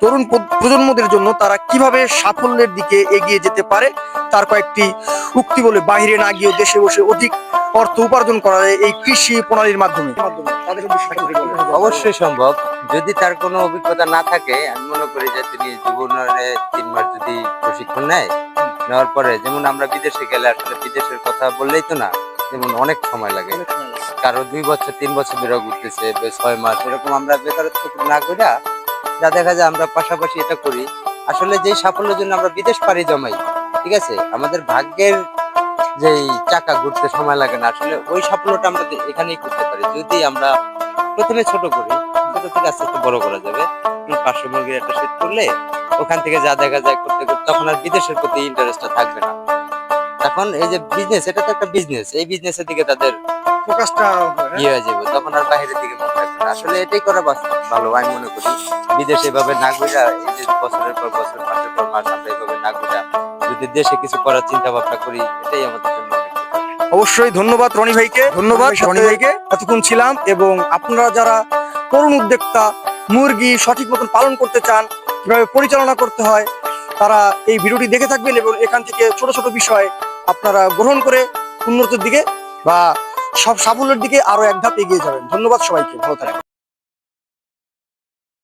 তরুণ প্রজন্মদের জন্য তারা কিভাবে সাফল্যের দিকে এগিয়ে যেতে পারে তার কয়েকটি উক্তি বলে, বাইরে না গিয়ে দেশে বসে অধিক অর্থ উপার্জন করা যায় এই কৃষি প্রণালীর মাধ্যমে। অবশ্যই সম্ভব। যদি তার কোনো অভিজ্ঞতা না থাকে, আমি মনে করি যে তিনি জীবনে 3 মাস যদি প্রশিক্ষণ নেওয়ার পরে, যেমন আমরা বিদেশে গেলে আসলে বিদেশের কথা বললেই তো না, যেমন অনেক সময় লাগে। কারো 2 বছর 3 বছর ধরে ঘুরতেছে, 6 মাস, এরকম আমরা বেকারত্ব না কইরা যা দেখা যায় আমরা পাশাপাশি এটা করি। আসলে যেই সাফল্যের জন্য আমরা বিদেশ পাড়ি জমাই, ঠিক আছে, আমাদের ভাগ্যের যেই চাকা ঘুরতে সময় লাগে না, আসলে ওই সাফল্যটা আমরা এখানেই করতে পারি যদি আমরা প্রথমে ছোট করি। ছোট থেকে আস্তে আস্তে বড় করা যাবে। 500 মুরগির একটা সেট করলে ওখান থেকে যা দেখা যায় করতে করতে তখন আর বিদেশের প্রতি ইন্টারেস্টটা থাকবে না। এখন এই যে বিজনেস, এটা তো একটা বিজনেস, এই বিজনেসের দিকে তাদের ফোকাসটা ইয়ে হয়ে যাবে, তখন আর বাইরের দিকে মন থাকবে না। আসলে এটাই করা ভালো আমি মনে করি। বিদেশে এভাবে না ঘুরা, এই যে বছরের পর বছর, মাসের পর মাস আমরা এভাবে না ঘুরা যদি দেশে কিছু করার চিন্তা ভাবনা করি, এটাই আমাদের জন্য অনেক। অবশ্যই ধন্যবাদ রনি ভাইকে, এতক্ষণ ছিলাম। এবং আপনারা যারা তরুণ উদ্যোক্তা, মুরগি সঠিক মতন পালন করতে চান, কিভাবে পরিচালনা করতে হয়, তারা এই ভিডিওটি দেখে থাকবেন এবং এখান থেকে ছোট ছোট বিষয় আপনারা গ্রহণ করে উন্নতির দিকে বা সব সাফল্যের দিকে আরো এক ধাপ এগিয়ে যাবেন। ধন্যবাদ সবাইকে, ভালো থাকবেন।